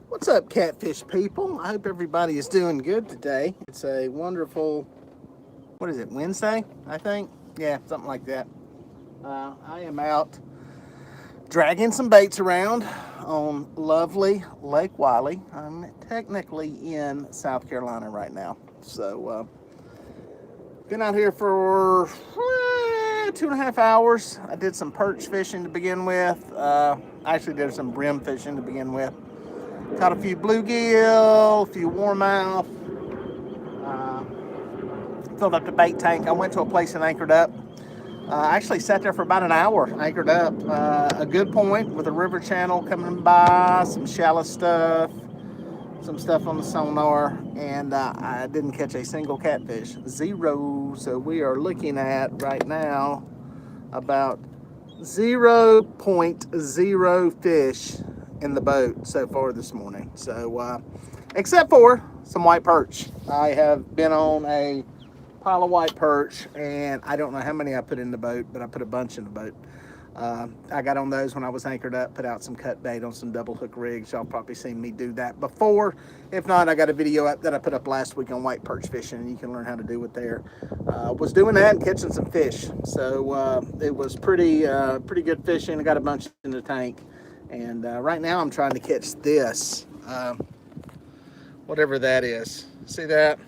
What's up, catfish people? I hope everybody is doing good today. It's a wonderful, what is it, Wednesday, I think? Yeah, something like that. I am out dragging some baits around on lovely Lake Wylie. I'm technically in South Carolina right now. Been out here for 2.5 hours. I did some perch fishing to begin with. I actually did some brim fishing to begin with. Caught a few bluegill, a few warmouth, uh, filled up the bait tank. I went to a place and anchored up. I actually sat there for about an hour, anchored up. A good point with a river channel coming by, some shallow stuff, some stuff on the sonar, and I didn't catch a single catfish. Zero. So we are looking at right now about zero point 0.0 fish in the boat so far this morning. Except for some white perch. I have been on a pile of white perch, and I don't know how many I put in the boat, but I put a bunch in the boat. I got on those when I was anchored up, put out some cut bait on some double hook rigs. Y'all probably seen me do that before. If not, I got a video up that I put up last week on white perch fishing, and you can learn how to do it there. Was doing that and catching some fish. It was pretty good fishing. I got a bunch in the tank. And right now I'm trying to catch this, whatever that is. See that?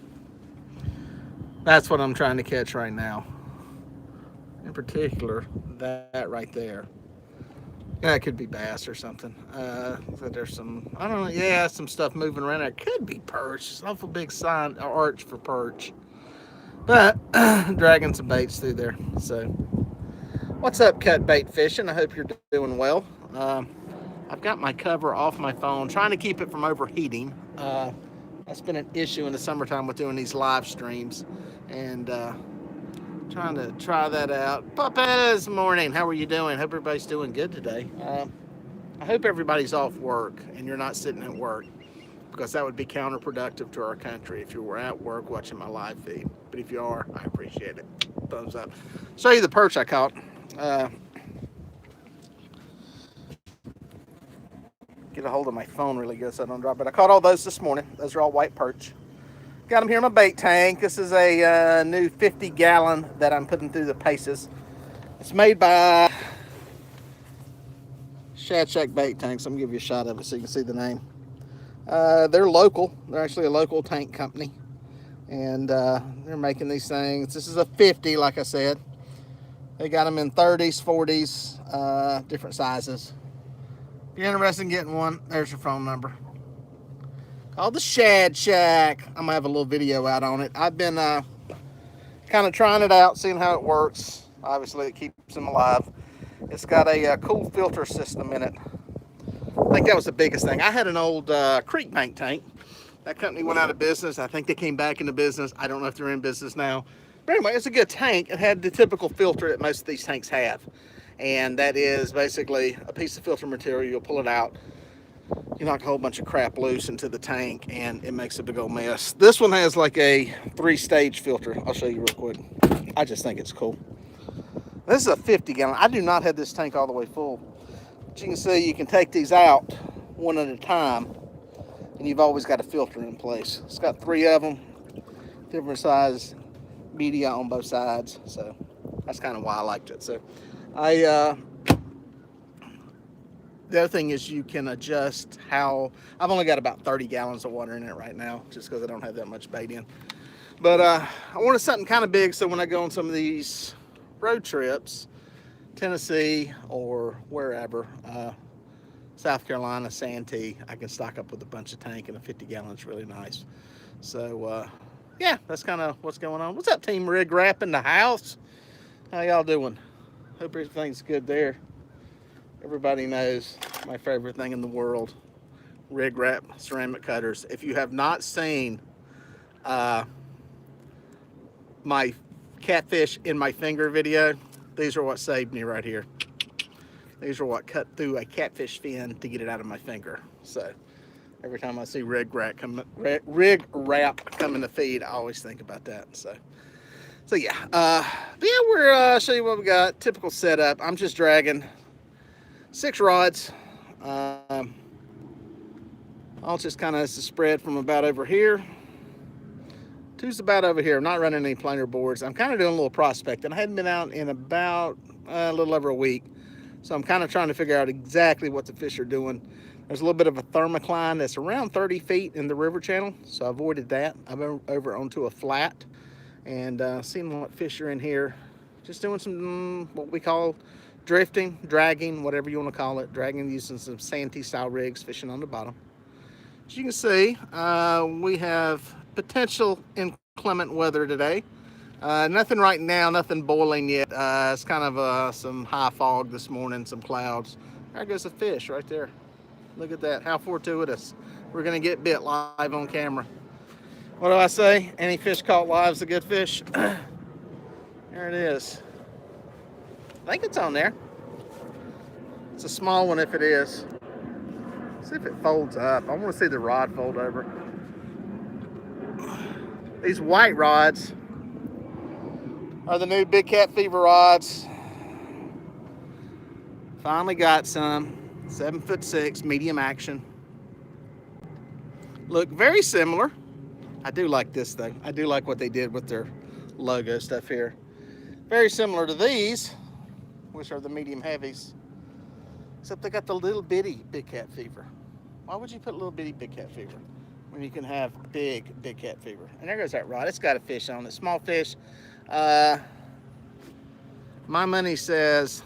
That's what I'm trying to catch right now. In particular, that right there. Yeah, it could be bass or something. There's some, I don't know, yeah, some stuff moving around there. It could be perch. It's an awful big sign, arch for perch. But dragging some baits through there. So, what's up, cut bait fishing? I hope you're doing well. I've got my cover off my phone, trying to keep it from overheating. That's been an issue in the summertime with doing these live streams, and trying to try that out. Papa's morning. How are you doing? Hope everybody's doing good today. I hope everybody's off work and you're not sitting at work, because that would be counterproductive to our country if you were at work watching my live feed. But if you are, I appreciate it. Thumbs up. Show you the perch I caught. Get a hold of my phone really good so I don't drop it. I caught all those this morning. Those are all white perch. Got them here in my bait tank. This is a new 50-gallon that I'm putting through the paces. It's made by Shad Shack Bait Tanks. I'm going to give you a shot of it so you can see the name. They're local. They're actually a local tank company. And they're making these things. This is a 50, like I said. They got them in 30s, 40s, different sizes. If you're interested in getting one, there's your phone number. Called the Shad Shack. I'm gonna have a little video out on it. I've been kind of trying it out, seeing how it works. Obviously, it keeps them alive. It's got a cool filter system in it. I think that was the biggest thing. I had an old creek bank tank. That company went out of business. I think they came back into business. I don't know if they're in business now. But anyway, it's a good tank. It had the typical filter that most of these tanks have. And that is basically a piece of filter material. You'll pull it out. You knock a whole bunch of crap loose into the tank, and it makes a big old mess. This one has like a 3-stage filter. I'll show you real quick. I just think it's cool. This is a 50-gallon. I do not have this tank all the way full. But you can see you can take these out one at a time, and you've always got a filter in place. It's got 3 of them, different size media on both sides. So that's kind of why I liked it. So the other thing is you can adjust how, I've only got about 30 gallons of water in it right now, just because I don't have that much bait in. But I wanted something kind of big, so when I go on some of these road trips, Tennessee or wherever, South Carolina, Santee, I can stock up with a bunch of tank, and a 50 gallons really nice. So yeah, that's kind of what's going on. What's up, Team Rig Wrap in the house? How y'all doing? Hope everything's good there. Everybody knows my favorite thing in the world, rig wrap ceramic cutters. If you have not seen my catfish in my finger video, these are what saved me right here. These are what cut through a catfish fin to get it out of my finger. So every time I see rig wrap come in the feed, I always think about that. So yeah, but yeah, we're show you what we got. Typical setup. I'm just dragging 6 rods. I'll just kind of spread from about over here to about over here. I'm not running any planer boards. I'm kind of doing a little prospecting. I hadn't been out in about a little over a week. So I'm kind of trying to figure out exactly what the fish are doing. There's a little bit of a thermocline that's around 30 feet in the river channel. So I avoided that. I've been over onto a flat and seeing what fish are in here. Just doing some what we call drifting, dragging, whatever you want to call it. Dragging using some Santee style rigs, fishing on the bottom. As you can see, we have potential inclement weather today. Nothing right now, nothing boiling yet. It's kind of some high fog this morning, some clouds. There goes a fish right there. Look at that, how fortuitous. We're gonna get bit live on camera. What do I say? Any fish caught live is a good fish. There it is. I think it's on there. It's a small one if it is. See if it folds up. I want to see the rod fold over. These white rods are the new Big Cat Fever rods. Finally got some. 7'6", medium action. Look very similar. I do like this though. I do like what they did with their logo stuff here. Very similar to these, which are the medium heavies. Except they got the little bitty Big Cat Fever. Why would you put little bitty Big Cat Fever when you can have big Cat Fever? And there goes that rod. It's got a fish on it, small fish. My money says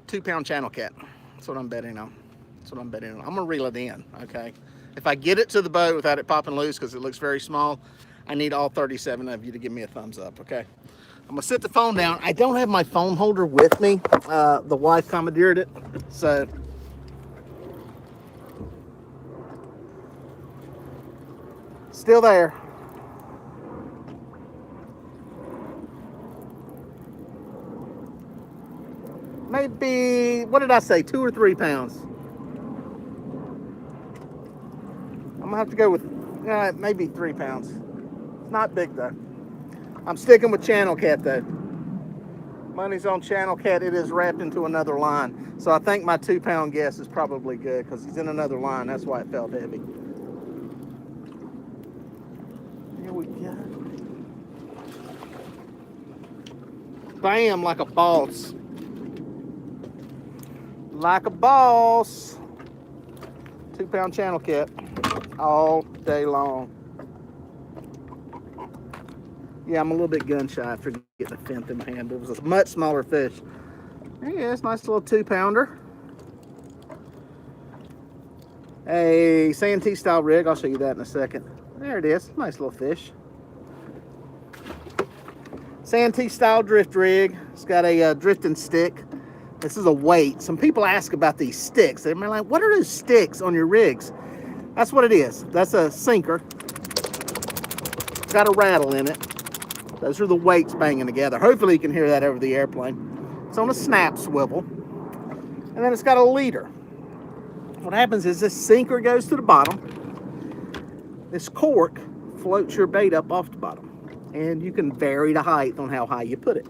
2-pound channel cat. That's what I'm betting on. That's what I'm betting on. I'm gonna reel it in, okay? If I get it to the boat without it popping loose because it looks very small, I need all 37 of you to give me a thumbs up, okay? I'm gonna sit the phone down. I don't have my phone holder with me. The wife commandeered it, so. Still there. Maybe, what did I say, 2 or 3 pounds? I'm gonna have to go with maybe 3 pounds. It's not big though. I'm sticking with channel cat though. Money's on channel cat. It is wrapped into another line. So I think my 2-pound guess is probably good because he's in another line. That's why it felt heavy. Here we go. Bam, like a boss. Like a boss. 2-pound channel cat all day long. Yeah, I'm a little bit gun shy after getting a fin in my hand, but it was a much smaller fish. There he is, nice little 2-pounder. A Santee style rig, I'll show you that in a second. There it is, nice little fish. Santee style drift rig. It's got a drifting stick. This is a weight. Some people ask about these sticks. They're like, what are those sticks on your rigs? That's what it is. That's a sinker. It's got a rattle in it. Those are the weights banging together. Hopefully you can hear that over the airplane. It's on a snap swivel. And then it's got a leader. What happens is this sinker goes to the bottom. This cork floats your bait up off the bottom. And you can vary the height on how high you put it.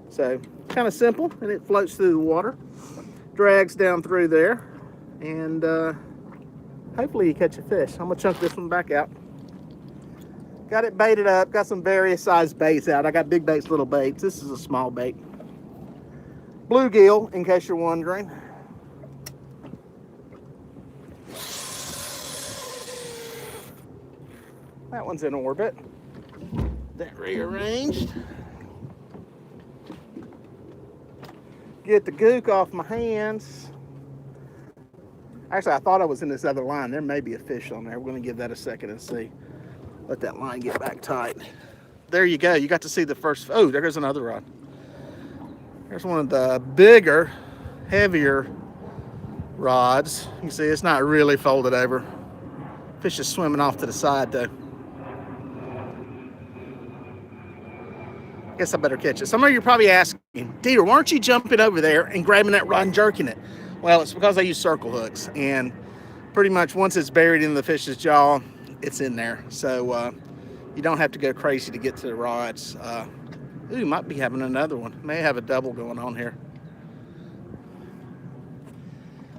So, kind of simple. And it floats through the water. Drags down through there. And hopefully you catch a fish. I'm going to chunk this one back out. Got it baited up, got some various size baits out. I got big baits, little baits. This is a small bait. Bluegill, in case you're wondering. That one's in orbit. That rearranged. Get the gook off my hands. Actually, I thought I was in this other line. There may be a fish on there. We're gonna give that a second and see. Let that line get back tight. There you go. You got to see the first. Oh, there goes another rod. There's one of the bigger, heavier rods. You can see it's not really folded over. Fish is swimming off to the side though. Guess I better catch it. Some of you are probably asking, Dieter, why aren't you jumping over there and grabbing that rod and jerking it? Well, it's because I use circle hooks, and pretty much once it's buried in the fish's jaw, it's in there. So you don't have to go crazy to get to the rods. Ooh, might be having another one. May have a double going on here.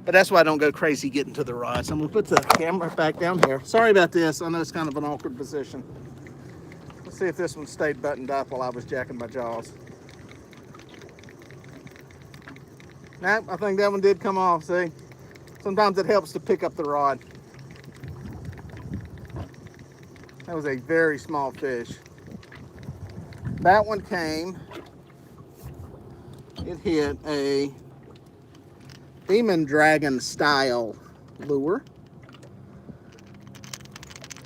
But that's why I don't go crazy getting to the rod. So I'm gonna put the camera back down here. Sorry about this. I know it's kind of an awkward position. Let's see if this one stayed buttoned up while I was jacking my jaws. Nope, I think that one did come off, see? Sometimes it helps to pick up the rod. That was a very small fish. That one came, it hit a demon dragon style lure.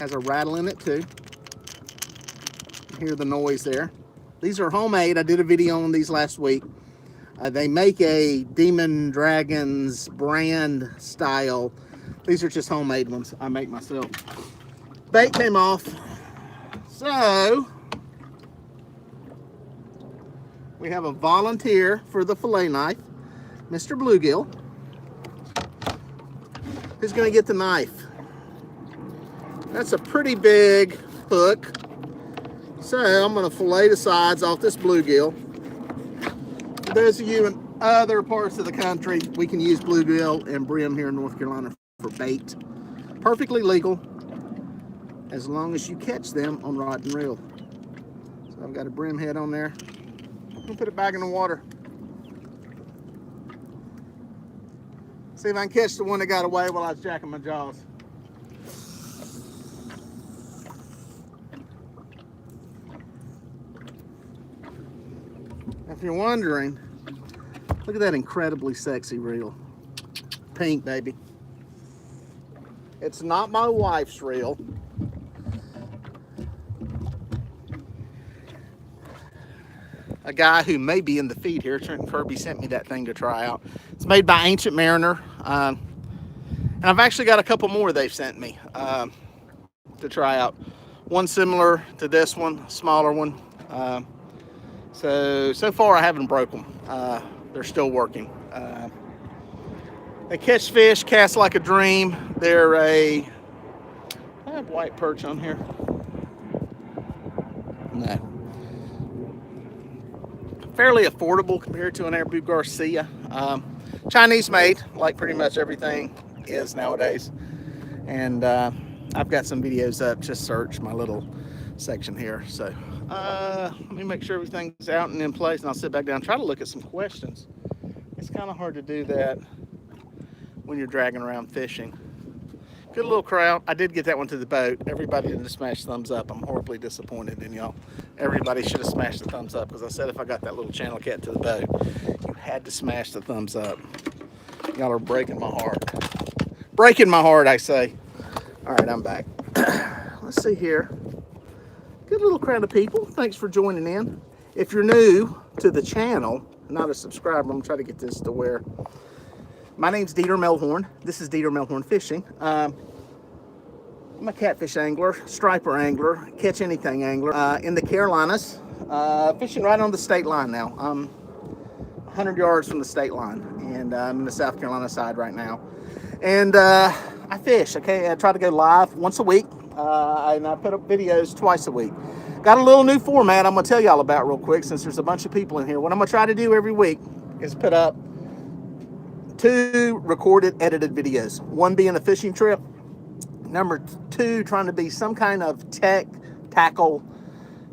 Has a rattle in it too. You hear the noise there. These are homemade. I did a video on these last week. They make a Demon Dragons brand style. These are just homemade ones I make myself. Bait came off. So we have a volunteer for the fillet knife, Mr. Bluegill. Who's gonna get the knife? That's a pretty big hook. So I'm gonna fillet the sides off this bluegill. For those of you in other parts of the country, we can use bluegill and brim here in North Carolina for bait. Perfectly legal, as long as you catch them on rod and reel. So I've got a brim head on there. I'm gonna put it back in the water. See if I can catch the one that got away while I was jacking my jaws. If you're wondering, look at that incredibly sexy reel. Pink, baby. It's not my wife's reel. A guy who may be in the feed here, Trenton Kirby, sent me that thing to try out. It's made by Ancient Mariner. And I've actually got a couple more they've sent me to try out. One similar to this one, smaller one. So far I haven't broke them. They're still working. They catch fish, cast like a dream. They're I have white perch on here. No. Fairly affordable compared to an Abu Garcia. Chinese made, like pretty much everything is nowadays. And I've got some videos up. Just search my little section here. So let me make sure everything's out and in place, and I'll sit back down and try to look at some questions. It's kind of hard to do that when you're dragging around fishing. Good little crowd. I did get that one to the boat. Everybody didn't smash thumbs up. I'm horribly disappointed in y'all. Everybody should have smashed the thumbs up, because I said if I got that little channel cat to the boat, you had to smash the thumbs up. Y'all are breaking my heart. Breaking my heart, I say. All right, I'm back. Let's see here. Good little crowd of people. Thanks for joining in. If you're new to the channel, not a subscriber, I'm gonna try to get this to where. My name's Dieter Melhorn. This is Dieter Melhorn Fishing. I'm a catfish angler, striper angler, catch anything angler in the Carolinas. Fishing right on the state line now. I'm 100 yards from the state line, and I'm in the South Carolina side right now. And I fish, okay? I try to go live once a week, and I put up videos twice a week. Got a little new format I'm gonna tell y'all about real quick, since there's a bunch of people in here. What I'm gonna try to do every week is put up 2 recorded, edited videos. One being a fishing trip. Number 2, trying to be some kind of tackle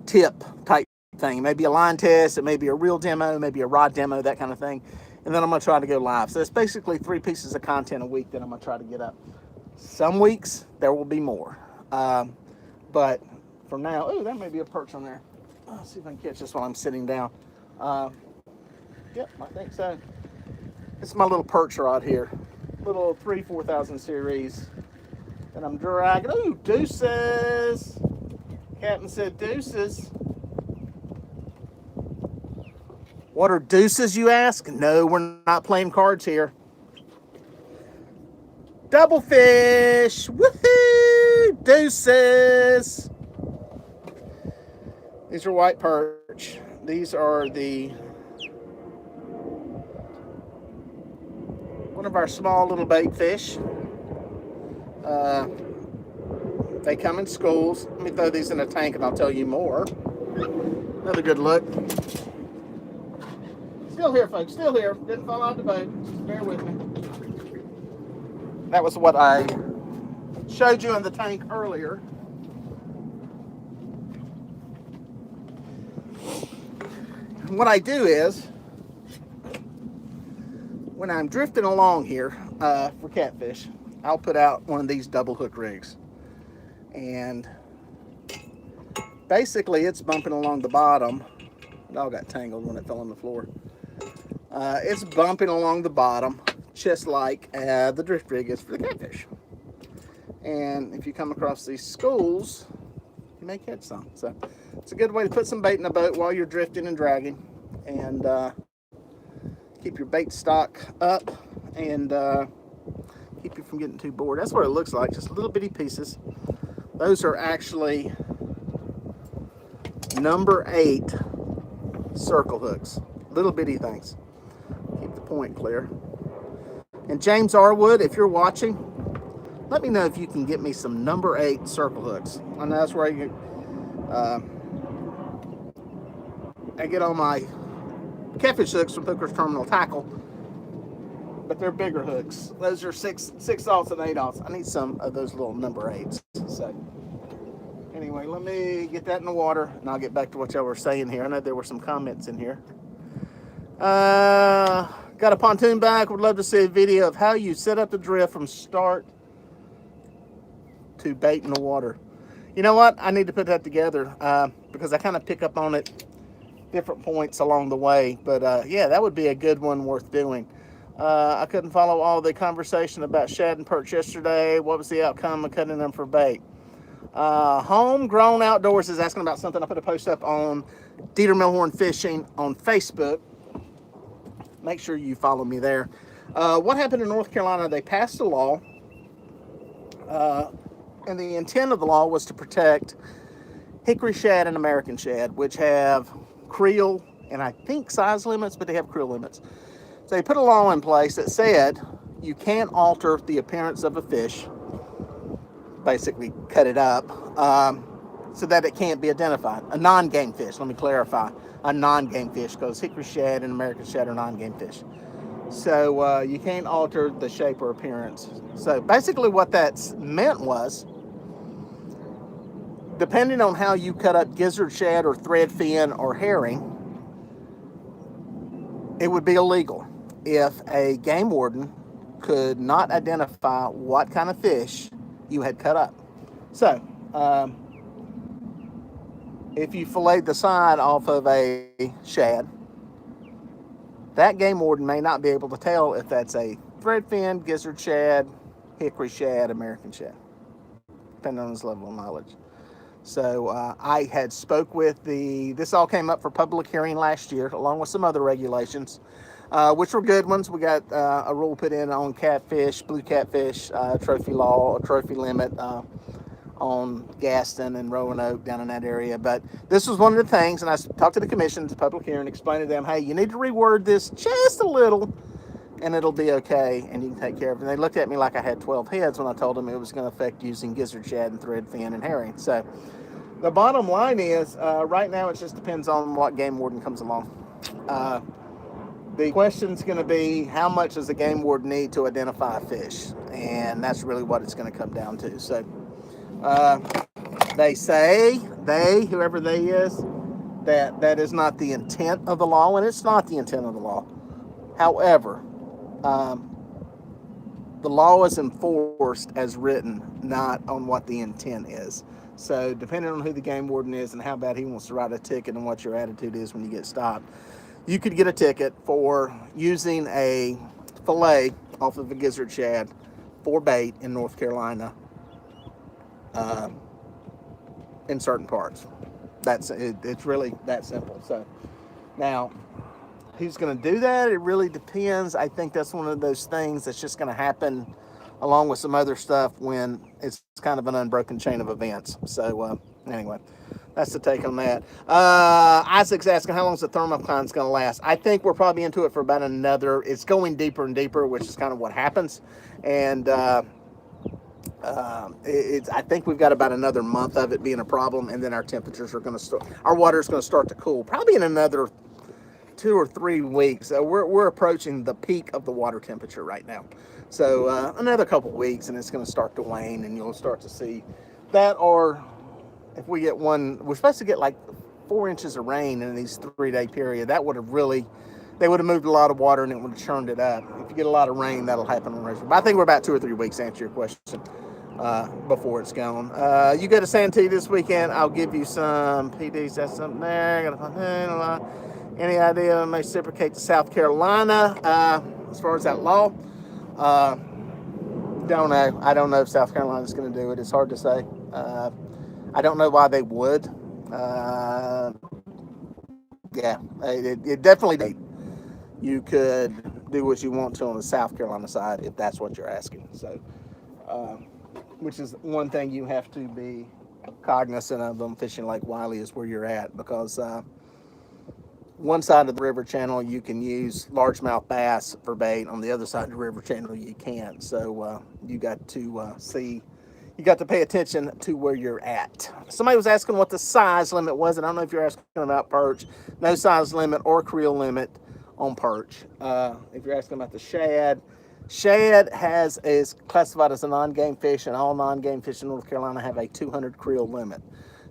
tip type thing. Maybe a line test, it may be a reel demo, maybe a rod demo, that kind of thing. And then I'm gonna try to go live. So it's basically 3 pieces of content a week that I'm gonna try to get up. Some weeks there will be more. But for now, oh, that may be a perch on there. Let's see if I can catch this while I'm sitting down. Yep, I think so. This is my little perch rod here. Little 3-4000 series. And I'm dragging. Ooh, deuces. Captain said deuces. What are deuces, you ask? No, we're not playing cards here. Double fish. Woohoo! Deuces. These are white perch. These are one of our small little bait fish. They come in schools. Let me throw these in a tank and I'll tell you more. Another good look. Still here, folks. Still here. Didn't fall out the boat. Just bear with me. That was what I showed you in the tank earlier. What I do is, when I'm drifting along here for catfish, I'll put out one of these double hook rigs. And basically it's bumping along the bottom. It all got tangled when it fell on the floor. It's bumping along the bottom just like the drift rig is for the catfish. And if you come across these schools, you may catch some. So it's a good way to put some bait in the boat while you're drifting and dragging, and keep your bait stock up, and keep you from getting too bored. That's what it looks like, just little bitty pieces. Those are actually number 8 circle hooks, little bitty things. Keep the point clear. And James Arwood, if you're watching, let me know if you can get me some number 8 circle hooks. I know that's where I get all my catfish hooks from Hooker's Terminal Tackle, but they're bigger hooks. Those are 6/0 and 8/0. I need some of those little number 8s. So anyway, let me get that in the water, and I'll get back to what y'all were saying here. I know there were some comments in here. Got a pontoon back. Would love to see a video of how you set up the drift from start to bait in the water. You know what? I need to put that together because I kind of pick up on it different points along the way. But yeah, that would be a good one worth doing. I couldn't follow all the conversation about shad and perch yesterday. What was the outcome of cutting them for bait? Homegrown Outdoors is asking about something. I put a post up on Dieter Melhorn Fishing on Facebook. Make sure you follow me there. What happened in North Carolina? They passed a law, and the intent of the law was to protect hickory shad and American shad, which have creel and I think size limits, but they have creel limits. So they put a law in place that said you can't alter the appearance of a fish, basically cut it up, so that it can't be identified. A non-game fish, let me clarify, a non-game fish, because hickory shad and American shad are non-game fish. So you can't alter the shape or appearance. So basically what that meant was, depending on how you cut up gizzard shad or threadfin or herring, it would be illegal if a game warden could not identify what kind of fish you had cut up. So if you filleted the side off of a shad, that game warden may not be able to tell if that's a threadfin, gizzard shad, hickory shad, American shad, depending on his level of knowledge. So I had spoke with this all came up for public hearing last year, along with some other regulations, which were good ones. We got a rule put in on catfish, blue catfish, trophy law, a trophy limit on Gaston and Roanoke down in that area. But this was one of the things, and I talked to the commission at the public hearing, explained to them, hey, you need to reword this just a little, and it'll be okay, and you can take care of it. And they looked at me like I had 12 heads when I told them it was going to affect using gizzard shad and threadfin and herring. So the bottom line is, right now it just depends on what game warden comes along. The question's going to be, how much does the game warden need to identify a fish? And that's really what it's going to come down to. So they say, whoever they is, that is not the intent of the law, and it's not the intent of the law. However, the law is enforced as written, not on what the intent is. So depending on who the game warden is and how bad he wants to write a ticket and what your attitude is when you get stopped, you could get a ticket for using a fillet off of a gizzard shad for bait in North Carolina in certain parts. It's really that simple. So now, who's going to do that? It really depends. I think that's one of those things that's just going to happen along with some other stuff when it's kind of an unbroken chain of events. So anyway, that's the take on that. Isaac's asking, how long is the thermocline's going to last? I think we're probably into it for about another, it's going deeper and deeper, which is kind of what happens. And I think we've got about another month of it being a problem, and then our temperatures are going to start, our water's going to start to cool, probably in another 2 or 3 weeks. We're approaching the peak of the water temperature right now. So another couple weeks and it's going to start to wane, and you'll start to see that. Or if we get one, we're supposed to get like 4 inches of rain in these 3-day period. That would have really, they would have moved a lot of water and it would have churned it up. If you get a lot of rain, that'll happen on the reservoir. But I think we're about 2 or 3 weeks to answer your question before it's gone. You go to Santee this weekend, I'll give you some PDs. That's something there. Any idea? I may reciprocate to South Carolina as far as that law. Don't know. I don't know if South Carolina's going to do it. It's hard to say. I don't know why they would. Yeah, it definitely. You could do what you want to on the South Carolina side if that's what you're asking. So, which is one thing you have to be cognizant of them fishing Lake Wylie is where you're at, because one side of the river channel you can use largemouth bass for bait. On the other side of the river channel you can't. So you got to you got to pay attention to where you're at. Somebody was asking what the size limit was, and I don't know if you're asking about perch. No size limit or creel limit on perch. If you're asking about the shad, shad is classified as a non-game fish, and all non-game fish in North Carolina have a 200 creel limit.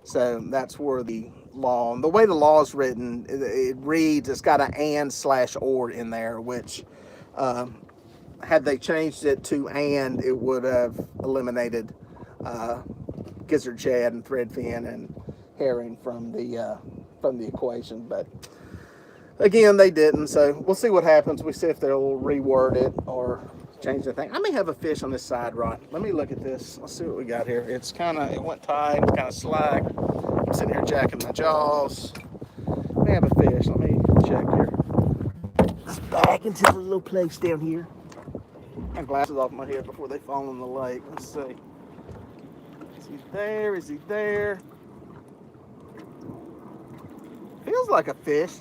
So that's where the law, and the way the law is written, it reads, it's got an and/or in there, which had they changed it to and, it would have eliminated gizzard shad and threadfin and herring from the equation. But again, they didn't, so we'll see what happens. We see if they'll reword it or change the thing. I may have a fish on this side rod. Let me look at this. Let's see what we got here. It went tight, it's kind of slack. I'm sitting here jacking my jaws. May have a fish. Let me check here. Let's back into the little place down here. My glasses off my head before they fall in the lake. Let's see. Is he there? Is he there? Feels like a fish.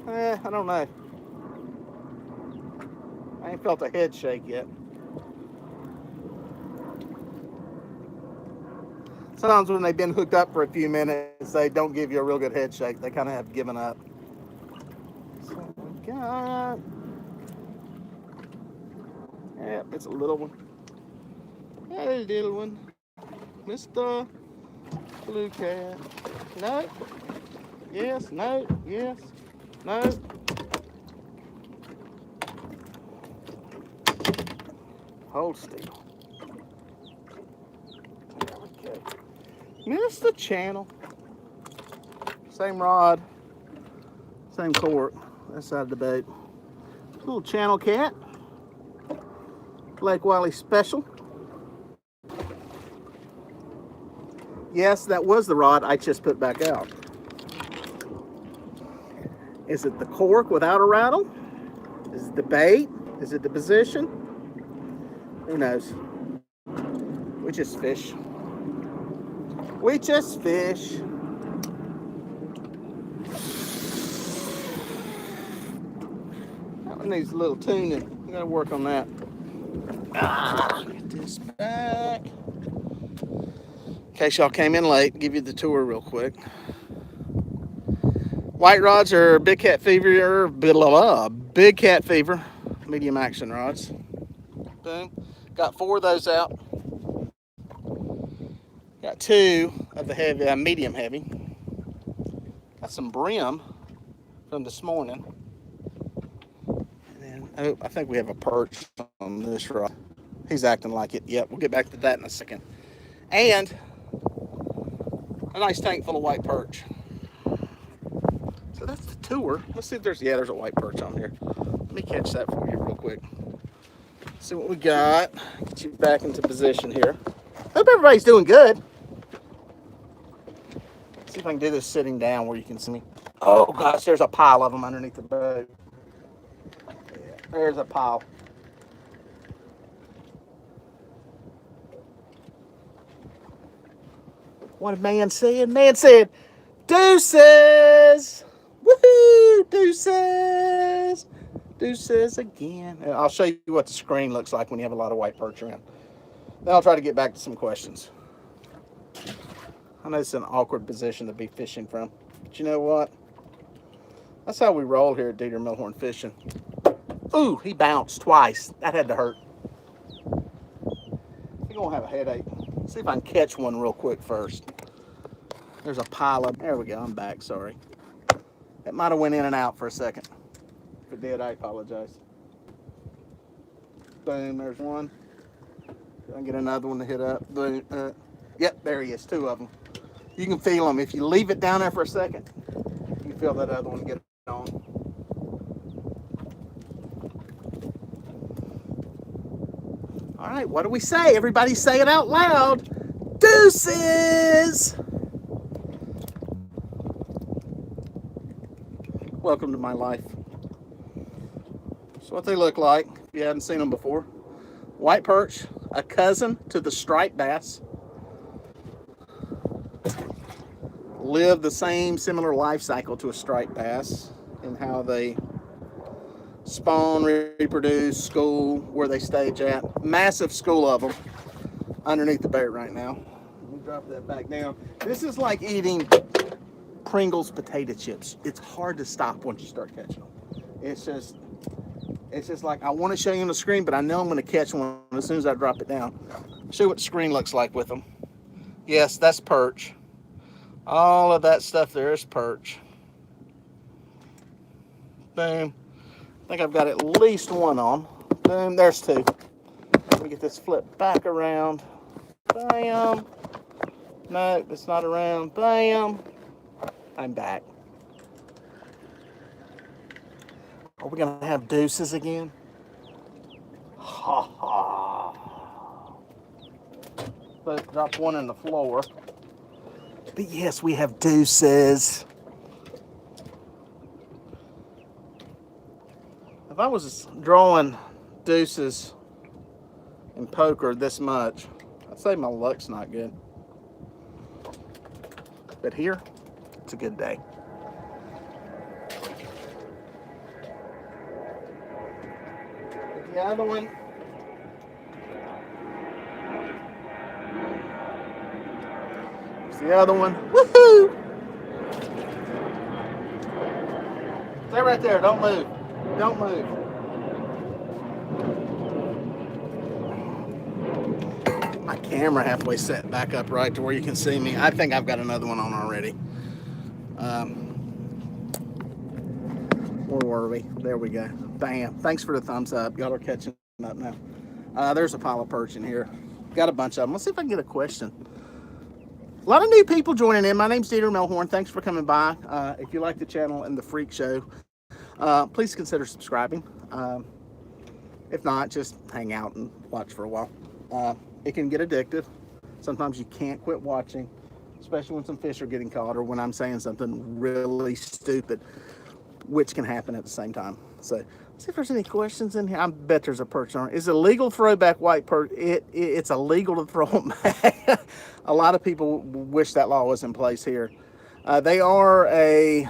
I don't know. I ain't felt a head shake yet. Sometimes when they've been hooked up for a few minutes, they don't give you a real good head shake. They kind of have given up. So we got... Yep, it's a little one. Hey, little one. Mr. Blue Cat. No. Yes, no, yes, no. Hold still. There we go. Missed the channel. Same rod, same cork. That side of the boat. Little channel cat. Lake Wylie special. Yes, that was the rod I just put back out. Is it the cork without a rattle? Is it the bait? Is it the position? Who knows? We just fish. We just fish. That one needs a little tuning. We gotta work on that. Get this back. In case y'all came in late, give you the tour real quick. White rods are big cat fever, big cat fever, medium action rods. Boom. Got 4 of those out. Got 2 of the heavy, medium heavy. Got some brim from this morning. And then, oh, I think we have a perch on this rod. He's acting like it. Yep, we'll get back to that in a second. And a nice tank full of white perch. So that's the tour. Let's see if there's a white perch on here. Let me catch that for you real quick. See what we got. Get you back into position here. Hope everybody's doing good. See if I can do this sitting down where you can see me. Oh gosh, there's a pile of them underneath the boat. Yeah, there's a pile. What a man said? Man said, deuces! Woohoo! Deuces! Deuces again. And I'll show you what the screen looks like when you have a lot of white perch around. Then I'll try to get back to some questions. I know it's an awkward position to be fishing from, but you know what? That's how we roll here at Melhorn Fishing. Ooh, he bounced twice. That had to hurt. You're gonna have a headache. See if I can catch one real quick first. There's a pile of, there we go, I'm back, sorry. It might have went in and out for a second. If it did, I apologize. Boom, there's one. I get another one to hit up. Boom. Yep, there he is, 2 of them. You can feel them. If you leave it down there for a second, you feel that other one get on. All right, what do we say? Everybody say it out loud. Deuces! Welcome to my life. So what they look like, if you haven't seen them before. White perch, a cousin to the striped bass. Live the same similar life cycle to a striped bass in how they spawn, reproduce, school, where they stage at. Massive school of them underneath the boat right now. Let me drop that back down. This is like eating Pringles potato chips. It's hard to stop once you start catching them. It's just like, I want to show you on the screen, but I know I'm going to catch one as soon as I drop it down. Show you what the screen looks like with them. Yes, that's perch. All of that stuff there is perch. Boom. I think I've got at least one on. Boom, there's 2. Let me get this flipped back around. Bam. No, it's not around. Bam. I'm back. Are we gonna have deuces again? Ha ha. But drop one on the floor. But yes, we have deuces. If I was drawing deuces in poker this much, I'd say my luck's not good. But here, it's a good day. The other one. It's the other one. Woohoo! Stay right there. Don't move. Don't move. My camera halfway set back up right to where you can see me. I think I've got another one on already. Where were we? There we go. Bam. Thanks for the thumbs up. Y'all are catching up now. There's a pile of perch in here. Got a bunch of them. Let's see if I can get a question. A lot of new people joining in. My name's Dieter Melhorn. Thanks for coming by. If you like the channel and the freak show, please consider subscribing. If not, just hang out and watch for a while. It can get addictive. Sometimes you can't quit watching, especially when some fish are getting caught or when I'm saying something really stupid, which can happen at the same time. So let's see if there's any questions in here. I bet there's a perch on it. Is it illegal to throw back white perch? It's illegal to throw them back. A lot of people wish that law was in place here. They are a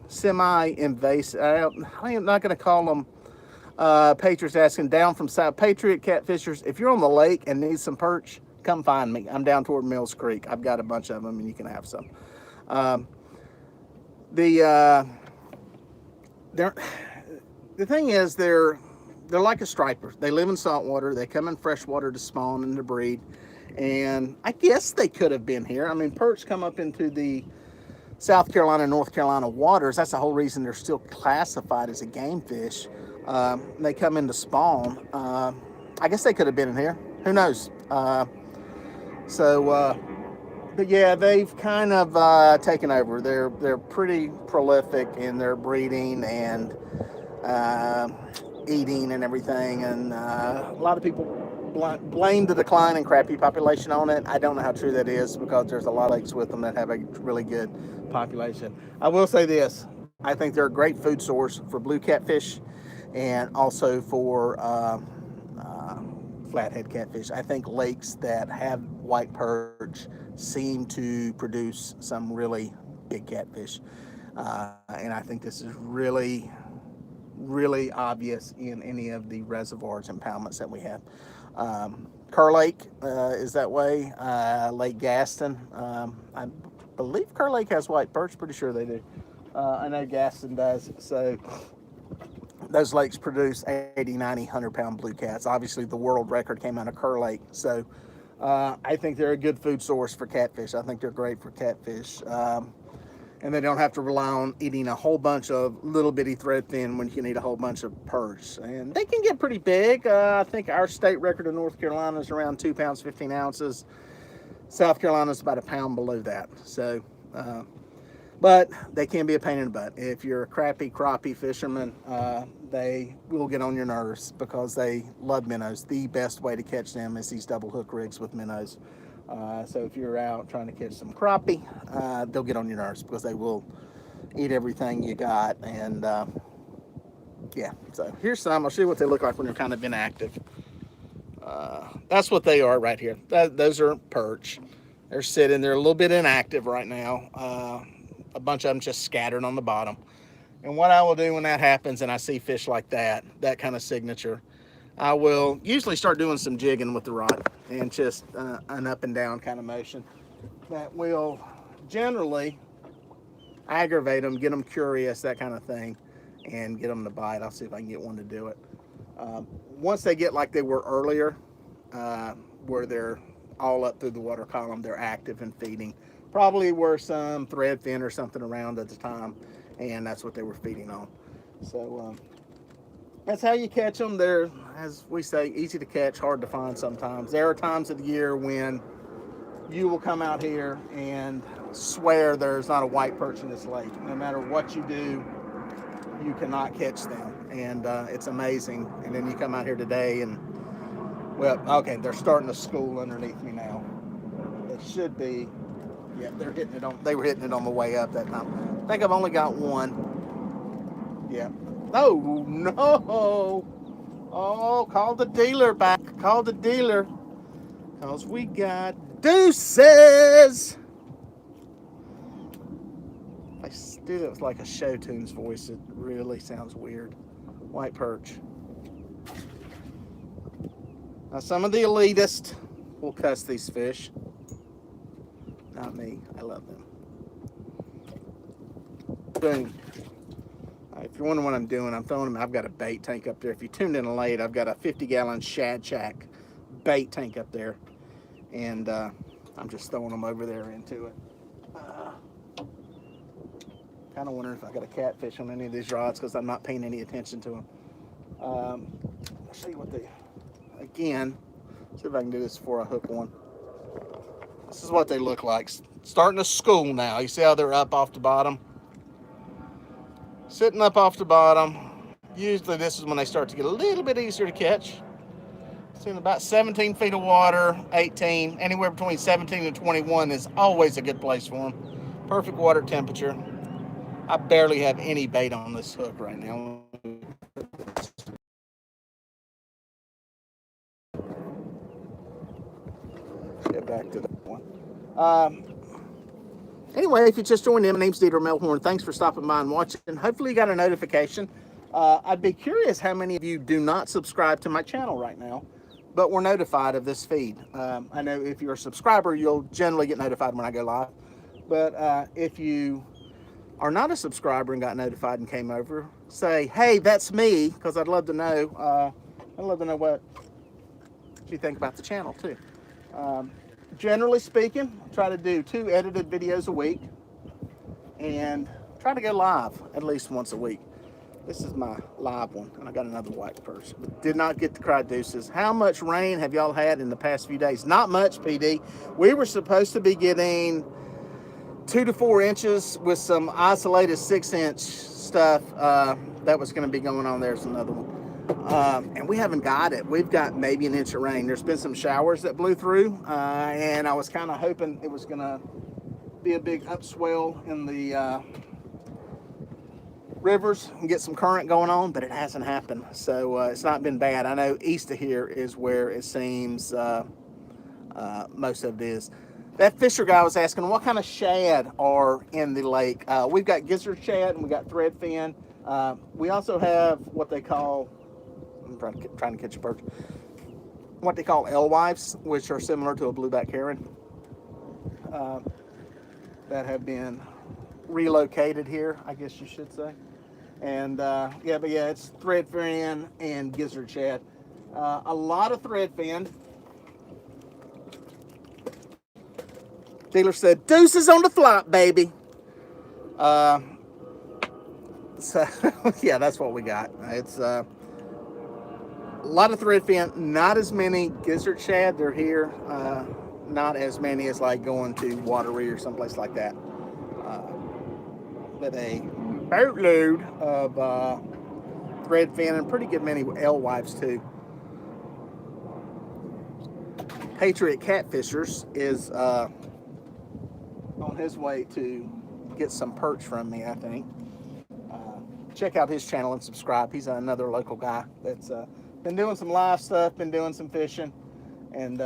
semi-invasive. I am not going to call them. Patriot's asking, down from South Patriot catfishers. If you're on the lake and need some perch, come find me. I'm down toward Mills Creek. I've got a bunch of them, and you can have some. The thing is, they're like a striper. They live in salt water. They come in fresh water to spawn and to breed. And I guess they could have been here. I mean, perch come up into the South Carolina, North Carolina waters. That's the whole reason they're still classified as a game fish. They come in to spawn. I guess they could have been in here. Who knows? But yeah, they've kind of taken over. They're pretty prolific in their breeding and eating and everything. And a lot of people blame the decline in crappie population on it. I don't know how true that is because there's a lot of lakes with them that have a really good population. I will say this. I think they're a great food source for blue catfish and also for flathead catfish. I think lakes that have white perch seem to produce some really big catfish. And I think this is really, really obvious in any of the reservoirs and impoundments that we have. Kerr Lake is that way. Lake Gaston. I believe Kerr Lake has white perch. Pretty sure they do. I know Gaston does. So those lakes produce 80, 90, 100-pound blue cats. Obviously, the world record came out of Kerr Lake. So I think they're a good food source for catfish. I think they're great for catfish. And they don't have to rely on eating a whole bunch of little bitty threadfin when you can eat a whole bunch of perch. And they can get pretty big. I think our state record in North Carolina is around 2 pounds, 15 ounces. South Carolina is about a pound below that. So, but they can be a pain in the butt. If you're a crappie crappie fisherman, they will get on your nerves because they love minnows. The best way to catch them is these double hook rigs with minnows. So if you're out trying to catch some crappie, they'll get on your nerves because they will eat everything you got. And yeah, so here's some. I'll show you what they look like when they're kind of inactive. That's what they are right here. Those are perch. They're sitting. They're a little bit inactive right now. A bunch of them just scattered on the bottom. And what I will do when that happens and I see fish like that kind of signature, I will usually start doing some jigging with the rod and just an up and down kind of motion that will generally aggravate them, get them curious, that kind of thing, and get them to bite. I'll see if I can get one to do it. Once they get like they were earlier, where they're all up through the water column, they're active and feeding. Probably were some threadfin or something around at the time, and that's what they were feeding on. So that's how you catch them. They're, as we say, easy to catch, hard to find sometimes. There are times of the year when you will come out here and swear there's not a white perch in this lake. No matter what you do, you cannot catch them. And it's amazing. And then you come out here today and, well, okay, they're starting to school underneath me now. It should be, yeah, they were hitting it on the way up that time. I think I've only got one. Yeah. Oh, no. Oh, call the dealer back. Call the dealer. Because we got deuces. I do it with like a show tunes voice. It really sounds weird. White perch. Now, some of the elitists will cuss these fish. Not me. I love them. Boom. If you're wondering what I'm doing, I'm throwing them. I've got a bait tank up there. If you tuned in late, I've got a 50-gallon Shad Shack bait tank up there. And I'm just throwing them over there into it. Kind of wondering if I got a catfish on any of these rods because I'm not paying any attention to them. I'll show you what they, again, see if I can do this before I hook one. This is what they look like. Starting to school now. You see how they're up off the bottom? Sitting up off the bottom. Usually this is when they start to get a little bit easier to catch. It's in about 17 feet of water, 18, anywhere between 17 and 21 is always a good place for them. Perfect water temperature. I barely have any bait on this hook right now. Get back to that one. Anyway, if you just joined in, my name's Dieter Melhorn. Thanks for stopping by and watching. Hopefully you got a notification. I'd be curious how many of you do not subscribe to my channel right now, but were notified of this feed. I know if you're a subscriber, you'll generally get notified when I go live. But if you are not a subscriber and got notified and came over, say, hey, that's me, because I'd love to know. I'd love to know what you think about the channel too. Generally speaking, I try to do 2 edited videos a week and try to go live at least once a week. This is my live one, and I got another white perch. But did not get to cry deuces. How much rain have y'all had in the past few days? Not much, PD. We were supposed to be getting 2 to 4 inches with some isolated 6-inch stuff that was going to be going on. There's another one. And we haven't got it. We've got maybe an inch of rain. There's been some showers that blew through, and I was kind of hoping it was going to be a big upswell in the rivers and get some current going on, but it hasn't happened. So it's not been bad. I know east of here is where it seems most of it is. That fisher guy was asking what kind of shad are in the lake. We've got gizzard shad and we got threadfin. We also have what they call, I'm trying to catch a perch, what they call alewives, which are similar to a blueback heron, that have been relocated here, I guess you should say. And yeah, but yeah, it's threadfin and gizzard shad. A lot of threadfin. Dealer said, deuces on the flop, baby. So yeah, that's what we got. It's a lot of threadfin, not as many gizzard shad. They're here, not as many as like going to Watery or someplace like that. But a boatload of threadfin and pretty good many alewives too. Patriot Catfishers is on his way to get some perch from me, I think. Check out his channel and subscribe. He's another local guy that's been doing some live stuff, been doing some fishing, and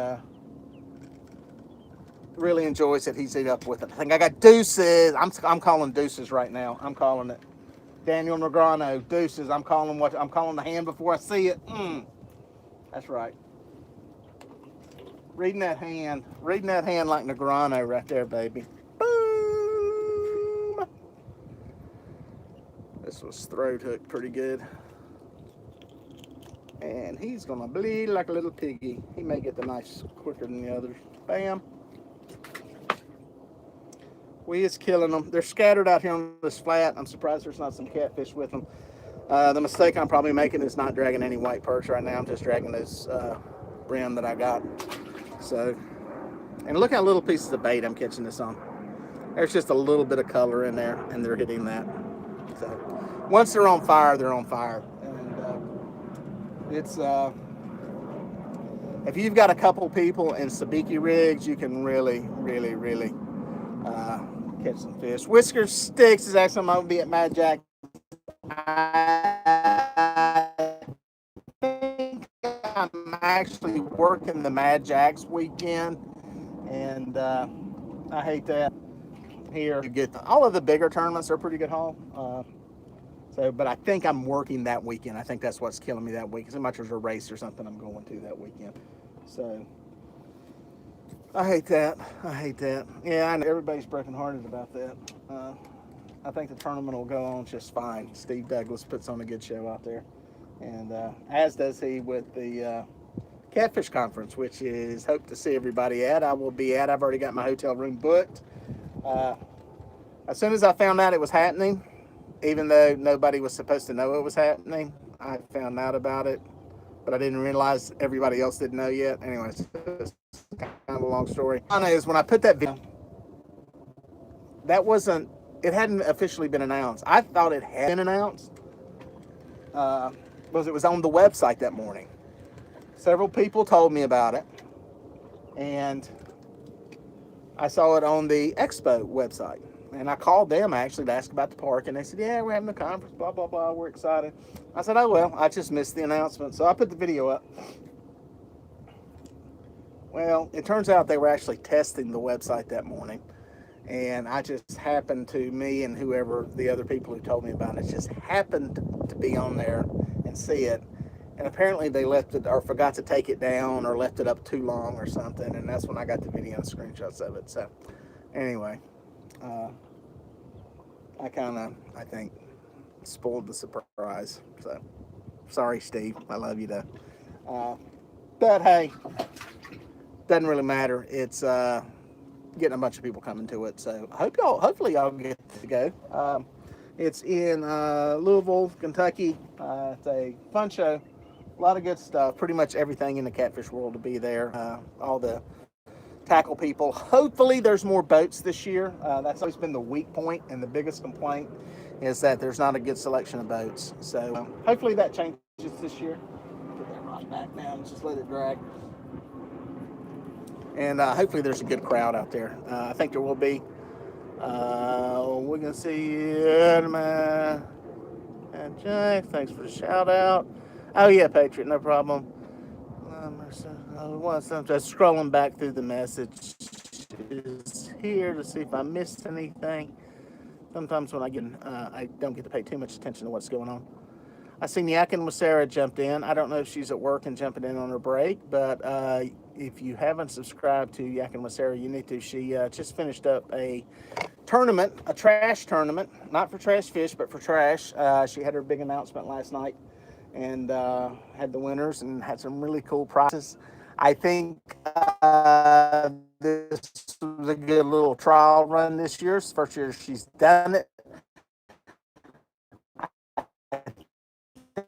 really enjoys it. He's eat up with it. I think I got deuces. I'm calling deuces right now. I'm calling it. Daniel Negrano, deuces. I'm calling the hand before I see it. That's right. Reading that hand like Negrano right there, baby. Boom. This was throat hooked pretty good. And he's gonna bleed like a little piggy. He may get the knife quicker than the others. Bam. We is killing them. They're scattered out here on this flat. I'm surprised there's not some catfish with them. The mistake I'm probably making is not dragging any white perch right now. I'm just dragging this brim that I got. So, and look how little pieces of bait I'm catching this on. There's just a little bit of color in there, and they're hitting that. So, once they're on fire, they're on fire. And it's if you've got a couple people in sabiki rigs, you can really catch some fish. Whisker Sticks is actually going to be at Mad Jack. I think I'm actually working the Mad Jacks weekend, and I hate that. Here, you get all of the bigger tournaments are pretty good haul. But I think I'm working that weekend. I think that's what's killing me that week. As much as a race or something I'm going to that weekend. So I hate that. Yeah, I know everybody's brokenhearted about that. I think the tournament will go on just fine. Steve Douglas puts on a good show out there. And as does he with the Catfish Conference, which is hope to see everybody at. I will be at. I've already got my hotel room booked. As soon as I found out it was happening, even though nobody was supposed to know it was happening, I found out about it. But I didn't realize everybody else didn't know yet. Anyways, it's kind of a long story. Is when I put that video, it hadn't officially been announced. I thought it had been announced because it was on the website that morning. Several people told me about it, and I saw it on the Expo website. And I called them actually to ask about the park, and they said, yeah, we're having a conference, blah, blah, blah, we're excited. I said, oh, well, I just missed the announcement. So I put the video up. Well, it turns out they were actually testing the website that morning. And I just happened to, me and whoever, the other people who told me about it, just happened to be on there and see it. And apparently they left it, or forgot to take it down, or left it up too long or something. And that's when I got the video and screenshots of it. So anyway, I think, spoiled the surprise. So, sorry, Steve. I love you, though. But, hey, doesn't really matter. It's getting a bunch of people coming to it. So, hopefully y'all get to go. It's in Louisville, Kentucky. It's a fun show. A lot of good stuff. Pretty much everything in the catfish world will be there. All the tackle people. Hopefully there's more boats this year. That's always been the weak point, and the biggest complaint is that there's not a good selection of boats. So hopefully that changes this year. Put that rod back now and just let it drag. And hopefully there's a good crowd out there. I think there will be. We're going to see Jack, thanks for the shout out. Oh yeah, Patriot, no problem. I'm just scrolling back through the messages here to see if I missed anything. Sometimes when I don't get to pay too much attention to what's going on. I seen Yakin with Sarah jumped in. I don't know if she's at work and jumping in on her break, but if you haven't subscribed to Yakin with Sarah, you need to. She just finished up a tournament, a trash tournament, not for trash fish, but for trash. She had her big announcement last night, and had the winners and had some really cool prizes. I think this was a good little trial run this year. It's the first year she's done it. I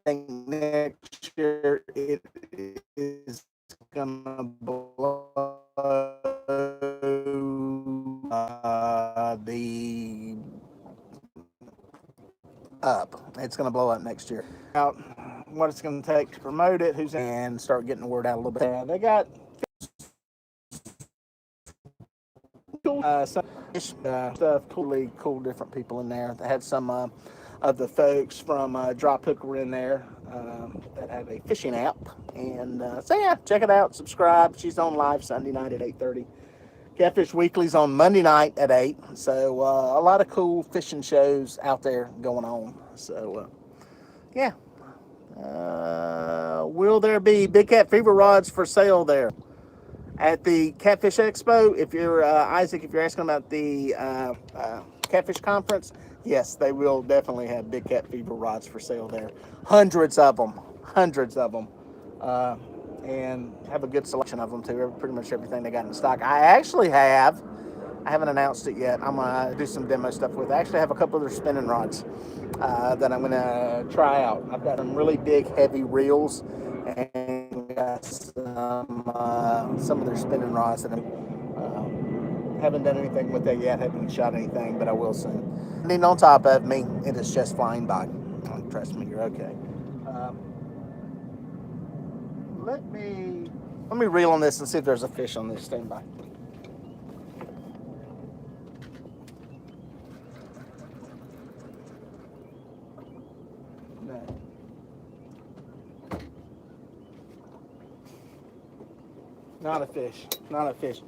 think next year it is gonna blow the up. It's gonna blow up next year. Out what it's gonna take to promote it, who's and start getting the word out a little bit. They got some stuff, cool different people in there. They had some of the folks from Drop Hook were in there that have a fishing app, and so yeah, check it out, subscribe. She's on live Sunday night at 8:30. Catfish Weekly's on Monday night at 8. So a lot of cool fishing shows out there going on. So yeah, will there be Big Cat Fever rods for sale there at the Catfish Expo? If you're Isaac, if you're asking about the Catfish Conference, yes, they will definitely have Big Cat Fever rods for sale there. Hundreds of them, and have a good selection of them too. Pretty much everything they got in stock. I haven't announced it yet. I'm gonna do some demo stuff with it. I actually have a couple of their spinning rods that I'm gonna try out. I've got some really big, heavy reels, and got some of their spinning rods that I haven't done anything with that yet. Haven't shot anything, but I will soon. Leaning on top of me, it is just flying by. Trust me, you're okay. Let me reel on this and see if there's a fish on this. Stand by. No. Not a fish. Not a fish.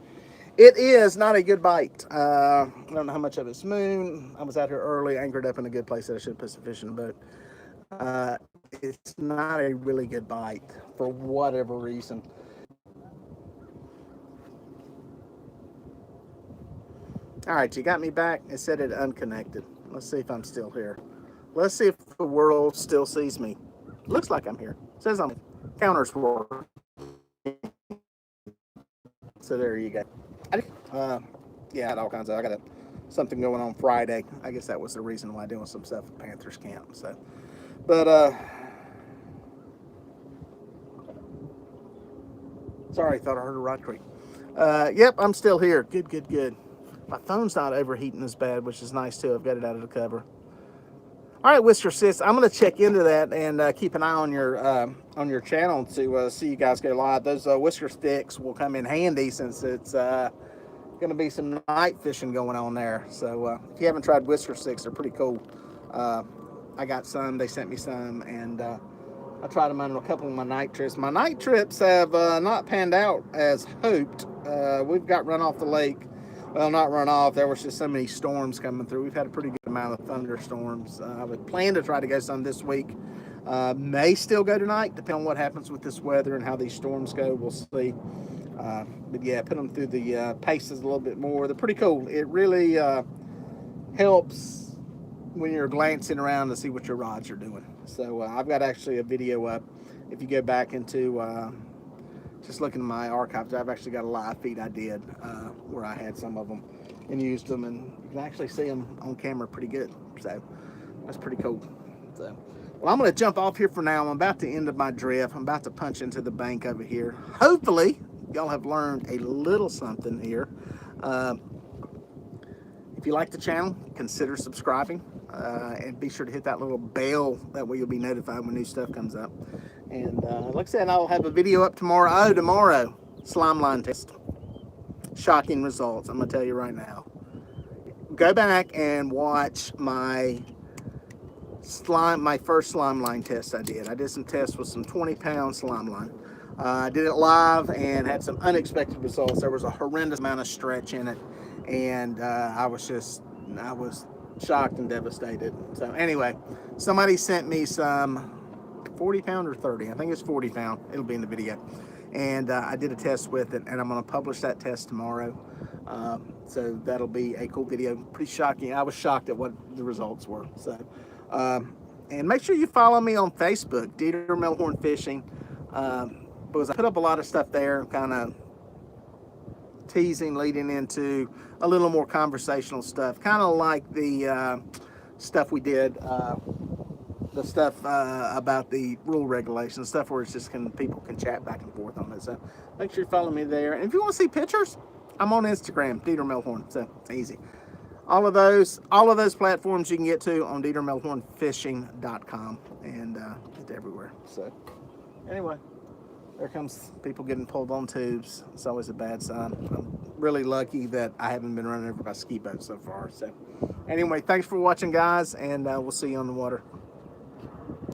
It is not a good bite. I don't know how much of it's moon. I was out here early, anchored up in a good place that I should have put some fish in the boat. It's not a really good bite for whatever reason. All right, you got me back. It said it unconnected. Let's see if I'm still here. Let's see if the world still sees me. Looks like I'm here. It says I'm counters work. So there you go. Yeah, I had all kinds of. I got something going on Friday. I guess that was the reason why doing some stuff at Panthers camp. So, but sorry, thought I heard a rock creak. Yep, I'm still here. Good. My phone's not overheating as bad, which is nice too. I've got it out of the cover. All right, Whisker Sis, I'm going to check into that and keep an eye on your channel to see you guys go live. Those Whisker Sticks will come in handy since it's going to be some night fishing going on there. So if you haven't tried Whisker Sticks, they're pretty cool. I got some. They sent me some, and I tried them on a couple of my night trips. My night trips have not panned out as hoped. We've got run off the lake. Well, not run off. There was just so many storms coming through. We've had a pretty good amount of thunderstorms. I would plan to try to go some this week. May still go tonight, depending on what happens with this weather and how these storms go. We'll see. But yeah, put them through the paces a little bit more. They're pretty cool. It really helps when you're glancing around to see what your rods are doing. So I've got actually a video up. If you go back into just looking at my archives, I've actually got a live feed I did where I had some of them and used them, and you can actually see them on camera pretty good. So that's pretty cool. So, well, I'm going to jump off here for now. I'm about to end my drift. I'm about to punch into the bank over here. Hopefully, y'all have learned a little something here. If you like the channel, consider subscribing. And be sure to hit that little bell. That way you'll be notified when new stuff comes up. And like I said, I'll have a video up tomorrow. Tomorrow, slime line test. Shocking results, I'm going to tell you right now. Go back and watch my first slime line test I did. I did some tests with some 20-pound slime line. I did it live and had some unexpected results. There was a horrendous amount of stretch in it. And I was shocked and devastated. So anyway, somebody sent me some 40-pound or 30. I think it's 40-pound. It'll be in the video. And I did a test with it, and I'm going to publish that test tomorrow. So that'll be a cool video. Pretty shocking. I was shocked at what the results were. So, and make sure you follow me on Facebook, Dieter Melhorn Fishing, because I put up a lot of stuff there, kind of teasing, leading into a little more conversational stuff, kind of like the stuff we did, the stuff about the rule regulations, stuff where it's just people can chat back and forth on it. So make sure you follow me there. And if you want to see pictures, I'm on Instagram, Dieter Melhorn. So it's easy. All of those platforms you can get to on DieterMelhornFishing.com, and it's everywhere. So anyway, there comes people getting pulled on tubes. It's always a bad sign. I'm really lucky that I haven't been running over by ski boat so far. So anyway, thanks for watching, guys, and we'll see you on the water.